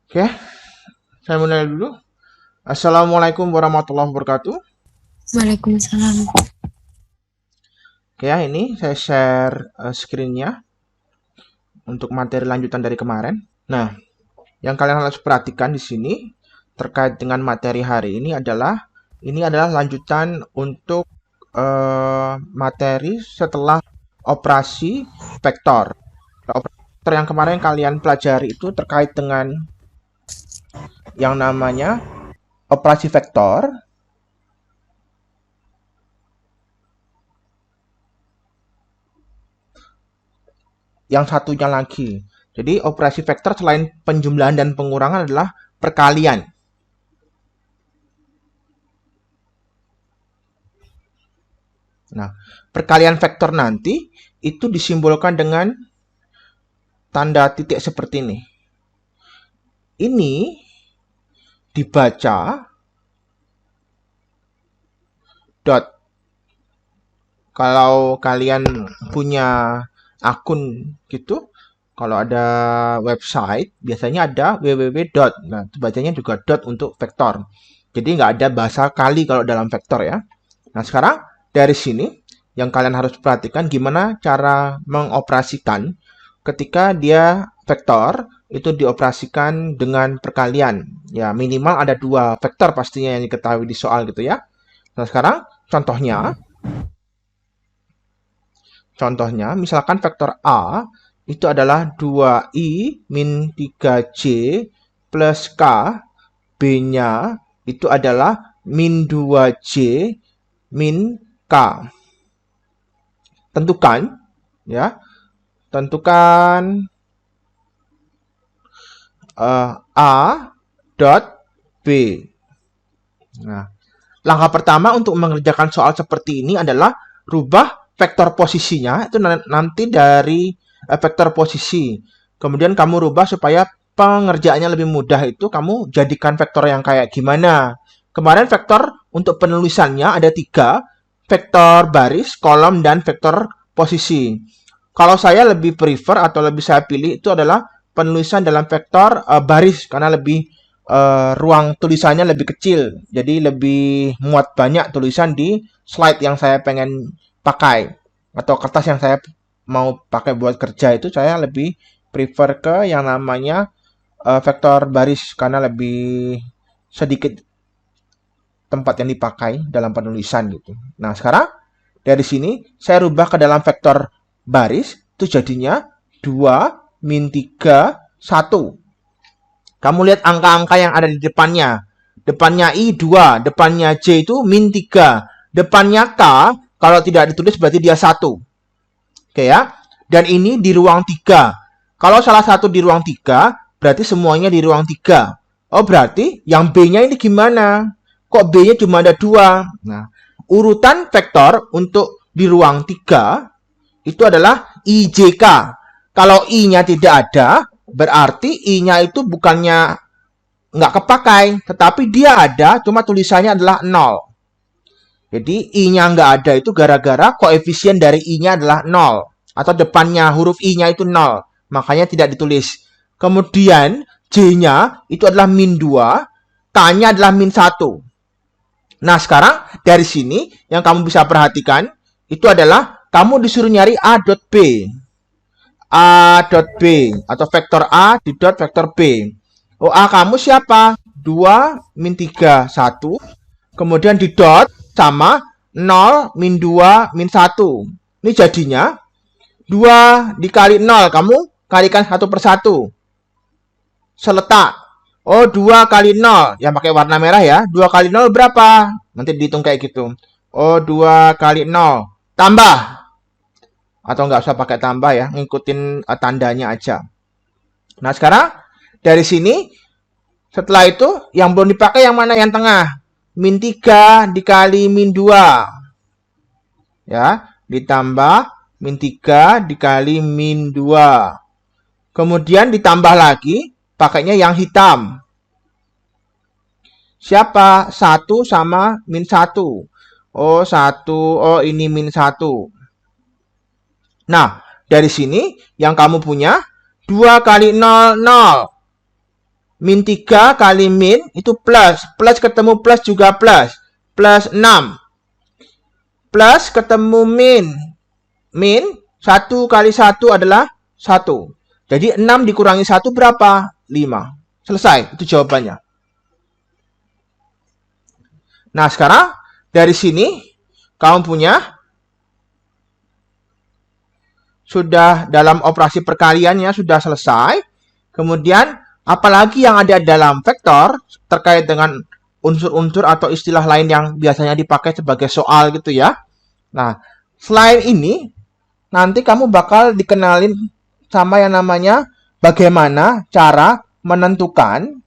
Oke, saya mulai dulu. Assalamualaikum warahmatullahi wabarakatuh. Waalaikumsalam. Oke, ya, ini saya share screen-nya untuk materi lanjutan dari kemarin. Nah, yang kalian harus perhatikan di sini terkait dengan materi hari ini adalah lanjutan untuk materi setelah operasi vektor. Operasi vektor yang kemarin kalian pelajari itu terkait dengan yang namanya operasi vektor. Yang satunya lagi. Jadi operasi vektor selain penjumlahan dan pengurangan adalah perkalian. Nah, perkalian vektor nanti itu disimbolkan dengan tanda titik seperti ini. Ini dibaca dot. Kalau kalian punya akun gitu, kalau ada website biasanya ada www dot. Nah, itu bacanya juga dot untuk vektor. Jadi nggak ada bahasa kali kalau dalam vektor ya. Nah, sekarang dari sini yang kalian harus perhatikan gimana cara mengoperasikan ketika dia vektor itu dioperasikan dengan perkalian. Ya, minimal ada dua vektor pastinya yang diketahui di soal gitu ya. Nah, sekarang contohnya misalkan vektor A itu adalah 2i min 3j plus k, B-nya itu adalah min 2j min k. Tentukan ya, tentukan A dot B. Nah, langkah pertama untuk mengerjakan soal seperti ini adalah rubah vektor posisinya, itu nanti dari vektor posisi. Kemudian kamu rubah supaya pengerjaannya lebih mudah, itu kamu jadikan vektor yang kayak gimana. Kemarin vektor untuk penulisannya ada 3, vektor baris, kolom, dan vektor posisi. Kalau saya lebih prefer atau lebih saya pilih itu adalah penulisan dalam vektor baris karena lebih ruang tulisannya lebih kecil, jadi lebih muat banyak tulisan di slide yang saya pengen pakai atau kertas yang saya mau pakai buat kerja, itu saya lebih prefer ke yang namanya vektor baris karena lebih sedikit tempat yang dipakai dalam penulisan gitu. Nah, sekarang dari sini saya rubah ke dalam vektor baris, itu jadinya 2 min 3 1. Kamu lihat angka-angka yang ada di depannya. Depannya I 2, depannya J itu min 3. Depannya K, kalau tidak ditulis berarti dia 1. Oke ya. Dan ini di ruang 3. Kalau salah satu di ruang 3, berarti semuanya di ruang 3. Oh, berarti yang B-nya ini gimana? Kok B-nya cuma ada 2? Nah, urutan vektor untuk di ruang 3 itu adalah IJK. Kalau I-nya tidak ada, berarti I-nya itu bukannya nggak kepakai, tetapi dia ada, cuma tulisannya adalah 0. Jadi I-nya nggak ada itu gara-gara koefisien dari I-nya adalah 0. Atau depannya huruf I-nya itu 0. Makanya tidak ditulis. Kemudian J-nya itu adalah min 2, K-nya adalah min 1. Nah, sekarang dari sini yang kamu bisa perhatikan itu adalah kamu disuruh nyari A dot B. A dot B atau vektor A di dot vektor B. Oh, A kamu siapa? 2 min 3 1. Kemudian di dot sama 0 min 2 min 1. Ini jadinya 2 dikali 0, kamu kalikan 1 per 1. Seletak. Oh, 2 kali 0. Yang pakai warna merah ya. 2 kali 0 berapa? Nanti dihitung kayak gitu. Oh, 2 kali 0. Tambah. Atau nggak usah pakai tambah ya. Ngikutin tandanya aja. Nah, sekarang dari sini, setelah itu, yang belum dipakai yang mana? Yang tengah. Min 3 dikali min 2. Ya, ditambah min 3 dikali min 2. Kemudian ditambah lagi, pakainya yang hitam. Siapa? 1 sama min 1. Oh, 1. Oh, ini min 1. Nah, dari sini yang kamu punya 2 kali 0, 0. Min 3 kali min itu plus. Plus ketemu plus juga plus. Plus 6. Plus ketemu min. Min 1 kali 1 adalah 1. Jadi 6 dikurangi 1 berapa? 5. Selesai. Itu jawabannya. Nah, sekarang dari sini kamu punya sudah dalam operasi perkaliannya sudah selesai. Kemudian apalagi yang ada dalam vektor terkait dengan unsur-unsur atau istilah lain yang biasanya dipakai sebagai soal gitu ya. Nah, selain ini nanti kamu bakal dikenalin sama yang namanya bagaimana cara menentukan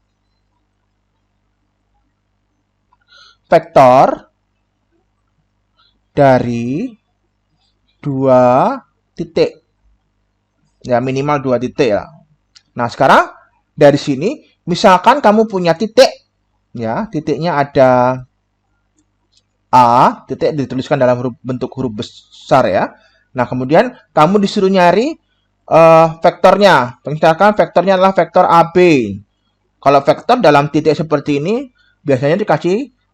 vektor dari 2 titik. Ya, minimal 2 titik ya. Nah, sekarang dari sini misalkan kamu punya titik ya, titiknya ada A, titik dituliskan dalam bentuk huruf besar ya. Nah, kemudian kamu disuruh nyari vektornya. Misalkan vektornya adalah vektor AB. Kalau vektor dalam titik seperti ini biasanya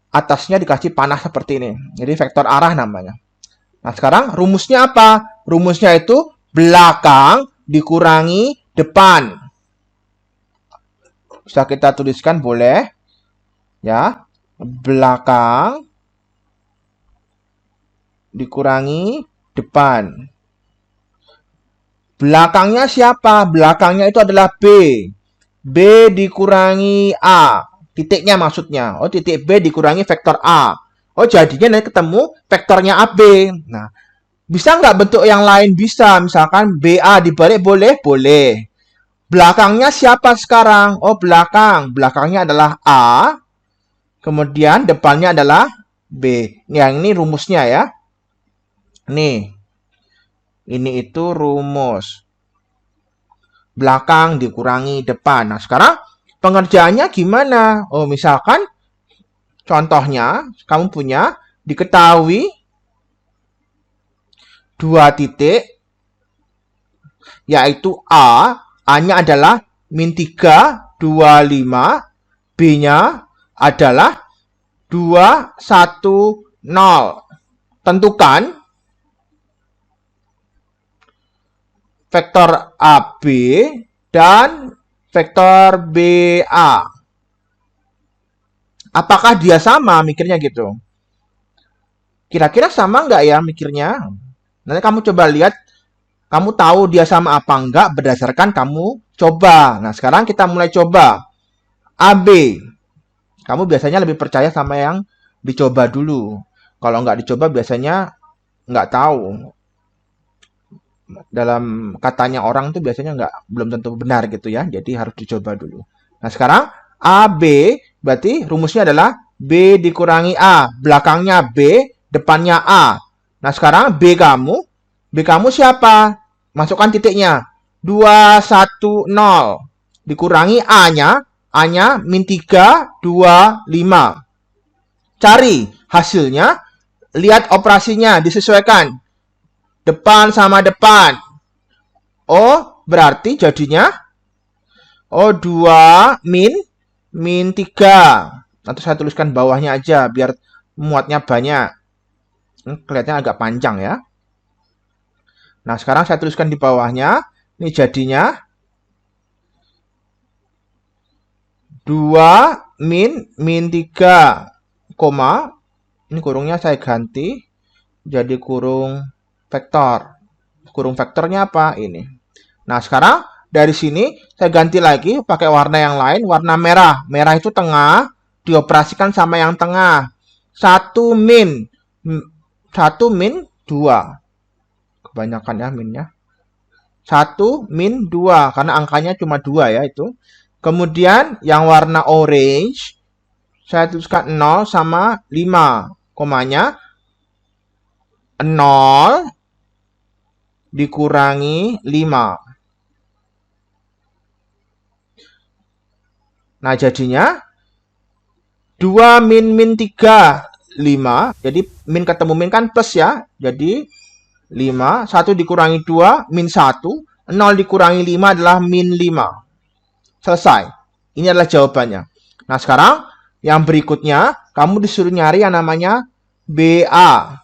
atasnya dikasih panah seperti ini. Jadi vektor arah namanya. Nah, sekarang rumusnya apa? Rumusnya itu belakang dikurangi depan. Bisa kita tuliskan boleh. Ya. Belakang dikurangi depan. Belakangnya siapa? Belakangnya itu adalah B. B dikurangi A. Titiknya maksudnya. Oh, titik B dikurangi vektor A. Oh, jadinya nanti ketemu vektornya AB. Nah, bisa nggak bentuk yang lain? Bisa. Misalkan BA dibalik boleh? Boleh. Belakangnya siapa sekarang? Oh, belakang. Belakangnya adalah A. Kemudian depannya adalah B. Yang ini rumusnya ya. Nih. Ini itu rumus. Belakang dikurangi depan. Nah, sekarang pengerjaannya gimana? Oh, misalkan contohnya kamu punya diketahui 2 titik yaitu A-nya adalah min 3, 25, B-nya adalah 2, 1, 0. Tentukan vektor AB dan vektor BA. Apakah dia sama mikirnya gitu? Kira-kira sama nggak ya mikirnya? Nanti kamu coba lihat, kamu tahu dia sama apa enggak berdasarkan kamu coba. Nah, sekarang kita mulai coba. AB. Kamu biasanya lebih percaya sama yang dicoba dulu. Kalau nggak dicoba biasanya nggak tahu. Dalam katanya orang tuh biasanya belum tentu benar gitu ya. Jadi harus dicoba dulu. Nah, sekarang AB berarti rumusnya adalah B dikurangi A. Belakangnya B, depannya A. Nah, sekarang B kamu siapa? Masukkan titiknya. 2, 1, 0. Dikurangi A-nya min 3, 2, 5. Cari hasilnya. Lihat operasinya, disesuaikan. Depan sama depan. Oh, berarti jadinya 2 min 3. Nanti saya tuliskan bawahnya aja biar muatnya banyak. Kelihatannya agak panjang ya. Nah, sekarang saya tuliskan di bawahnya. Ini jadinya 2 min 3, koma. Ini kurungnya saya ganti jadi kurung vektor. Kurung vektornya apa? Ini. Nah, sekarang dari sini saya ganti lagi pakai warna yang lain, warna merah. Merah itu tengah, dioperasikan sama yang tengah. 1 min 2. Kebanyakan ya minnya. 1 min 2 karena angkanya cuma 2 ya itu. Kemudian yang warna orange saya tuliskan 0 sama 5. Komanya 0 dikurangi 5. Nah, jadinya 2 min 3, 5. Jadi min ketemu min kan plus ya. Jadi 5. 1 dikurangi 2, min 1. 0 dikurangi 5 adalah min 5. Selesai. Ini adalah jawabannya. Nah, sekarang yang berikutnya, kamu disuruh nyari yang namanya BA.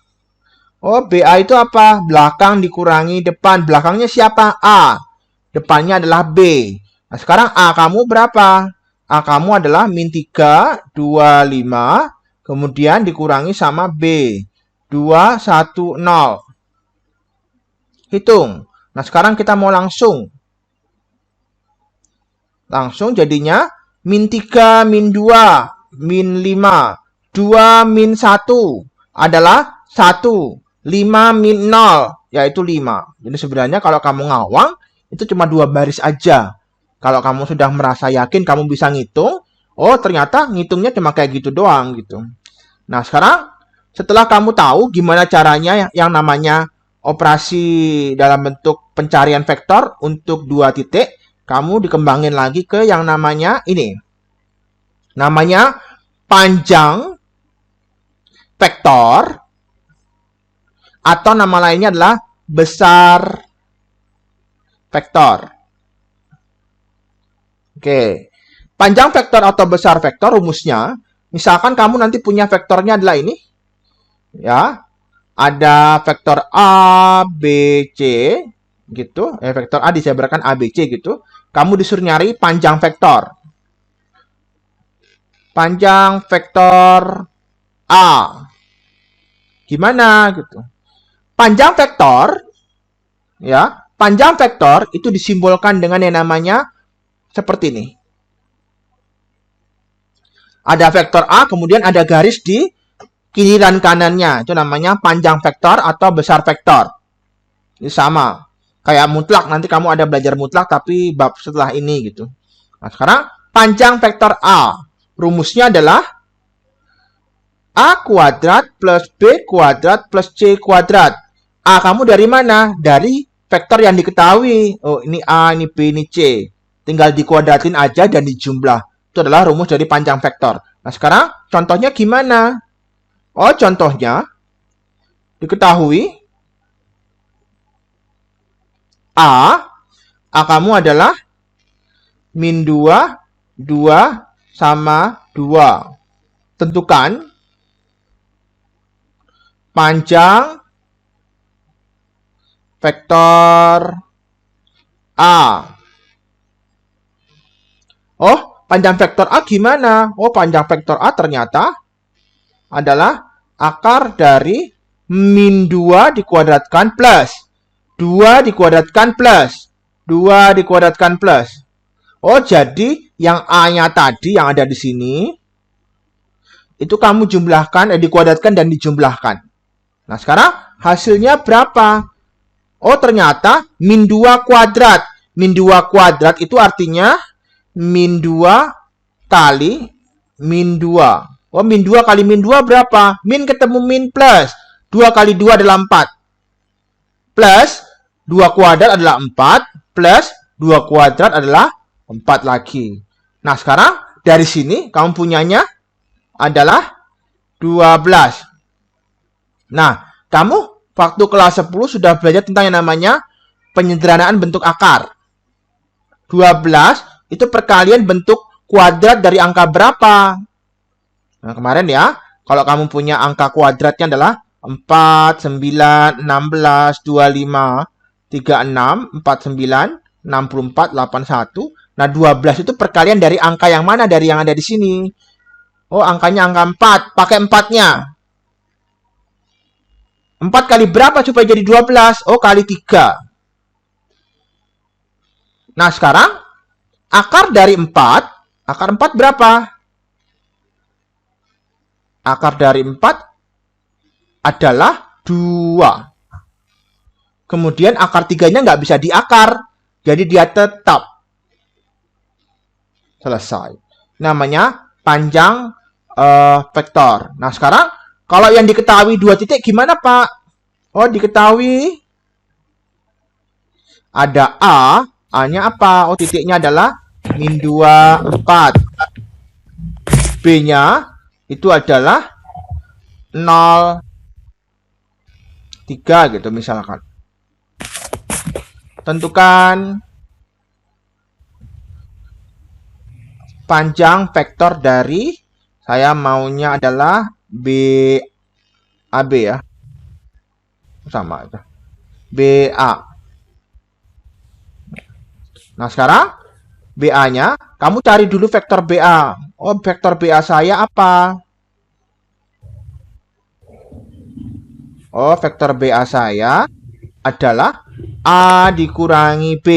Oh, BA itu apa? Belakang dikurangi depan. Belakangnya siapa? A. Depannya adalah B. Nah, sekarang A kamu berapa? A kamu adalah min 3, 2, 5. Kemudian dikurangi sama B. 2, 1, 0. Hitung. Nah, sekarang kita mau langsung. Langsung jadinya min 3, min 2, min 5. 2 min 1 adalah 1. 5 min 0, yaitu 5. Jadi sebenarnya kalau kamu ngawang, itu cuma 2 baris aja. Kalau kamu sudah merasa yakin kamu bisa ngitung, oh ternyata ngitungnya cuma kayak gitu doang gitu. Nah sekarang setelah kamu tahu gimana caranya yang namanya operasi dalam bentuk pencarian vektor untuk 2 titik, kamu dikembangin lagi ke yang namanya ini. Namanya panjang vektor, atau nama lainnya adalah besar vektor. Oke. Panjang vektor atau besar vektor rumusnya, misalkan kamu nanti punya vektornya adalah ini. Ya. Ada vektor A, B, C gitu. Vektor A dijabarkan A, B, C gitu. Kamu disuruh nyari panjang vektor. Panjang vektor A. Gimana gitu. Panjang vektor, ya, panjang vektor itu disimbolkan dengan yang namanya seperti ini. Ada vektor A, kemudian ada garis di kiri dan kanannya. Itu namanya panjang vektor atau besar vektor. Ini sama. Kayak mutlak, nanti kamu ada belajar mutlak tapi bab setelah ini gitu. Nah, sekarang panjang vektor A. Rumusnya adalah A kuadrat plus B kuadrat plus C kuadrat. A kamu dari mana? Dari vektor yang diketahui. Oh, ini A, ini B, ini C. Tinggal dikuadratin aja dan dijumlah. Itu adalah rumus dari panjang vektor. Nah, sekarang contohnya gimana? Oh, contohnya diketahui A kamu adalah min 2, 2 sama 2. Tentukan panjang vektor A. Oh, panjang vektor A gimana? Oh, panjang vektor A ternyata adalah akar dari min 2 dikuadratkan plus 2 dikuadratkan plus 2 dikuadratkan plus. Oh, jadi yang A-nya tadi yang ada di sini itu kamu jumlahkan, dikuadratkan dan dijumlahkan. Nah, sekarang hasilnya berapa? Oh, ternyata min 2 kuadrat. Min 2 kuadrat itu artinya min 2 kali min 2. Oh, min 2 kali min 2 berapa? Min ketemu min plus. 2 kali 2 adalah 4. Plus 2 kuadrat adalah 4. Plus 2 kuadrat adalah 4 lagi. Nah, sekarang dari sini kamu punyanya adalah 12. Nah, kamu waktu kelas 10 sudah belajar tentang yang namanya penyederhanaan bentuk akar. 12 itu perkalian bentuk kuadrat dari angka berapa? Nah, kemarin ya, kalau kamu punya angka kuadratnya adalah 4, 9, 16, 25, 36, 49, 64, 81. Nah, 12 itu perkalian dari angka yang mana? Dari yang ada di sini. Oh, angkanya angka 4. Pakai 4-nya. 4 kali berapa supaya jadi 12? Oh, kali 3. Nah, sekarang akar dari 4. Akar 4 berapa? Akar dari 4 adalah 2. Kemudian akar 3-nya nggak bisa diakar. Jadi dia tetap. Selesai. Namanya panjang vektor. Nah, sekarang kalau yang diketahui 2 titik gimana, Pak? Oh, diketahui ada A. A-nya apa? Oh, titiknya adalah min 2, 4. B-nya itu adalah 0, 3 gitu misalkan. Tentukan panjang vektor dari, saya maunya adalah BAB ya. Sama aja. BA. Nah, sekarang BA-nya, kamu cari dulu vektor BA. Oh, vektor BA saya apa? Oh, vektor BA saya adalah A dikurangi B.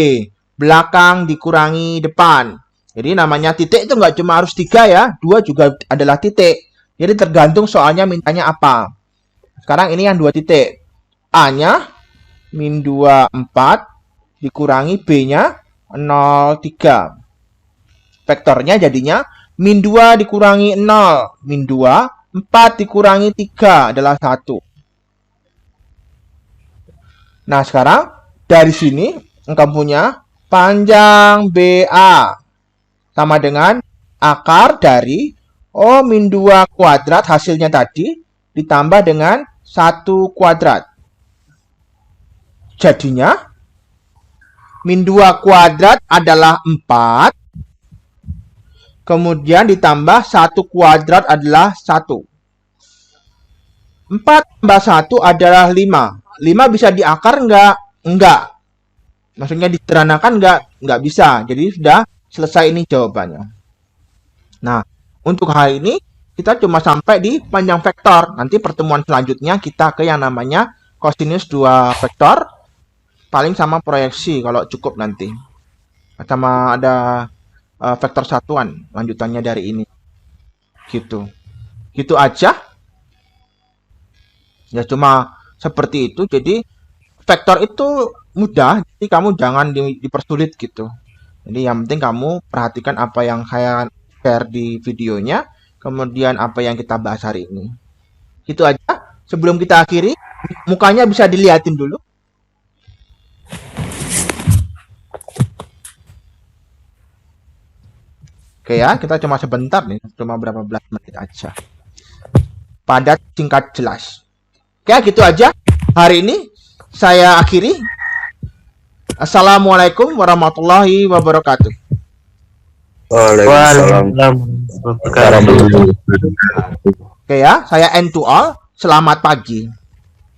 Belakang dikurangi depan. Jadi namanya titik itu nggak cuma harus 3 ya. 2 juga adalah titik. Jadi tergantung soalnya mintanya apa. Sekarang ini yang 2 titik. A-nya min 2, 4. Dikurangi B-nya 0, 3. Vektornya jadinya min 2 dikurangi 0. Min 2, 4 dikurangi 3 adalah 1. Nah, sekarang dari sini engkau punya panjang BA sama dengan akar dari min 2 kuadrat hasilnya tadi ditambah dengan 1 kuadrat. Jadinya min 2 kuadrat adalah 4. Kemudian ditambah 1 kuadrat adalah 1. 4 tambah 1 adalah 5. 5 bisa diakar enggak? Enggak. Maksudnya disederhanakan enggak bisa. Jadi sudah selesai ini jawabannya. Nah, untuk hal ini kita cuma sampai di panjang vektor. Nanti pertemuan selanjutnya kita ke yang namanya kosinus 2 vektor. Paling sama proyeksi kalau cukup nanti. Sama ada vektor satuan lanjutannya dari ini. Gitu. Gitu aja. Ya cuma seperti itu. Jadi vektor itu mudah, jadi kamu jangan dipersulit gitu. Jadi yang penting kamu perhatikan apa yang saya share di videonya, kemudian apa yang kita bahas hari ini. Gitu aja. Sebelum kita akhiri, mukanya bisa dilihatin dulu. Oke ya, kita cuma sebentar nih, cuma berapa belas menit aja. Padat, singkat, jelas. Oke, gitu aja. Hari ini saya akhiri. Assalamualaikum warahmatullahi wabarakatuh. Waalaikumsalam. Oke ya, saya end to all. Selamat pagi.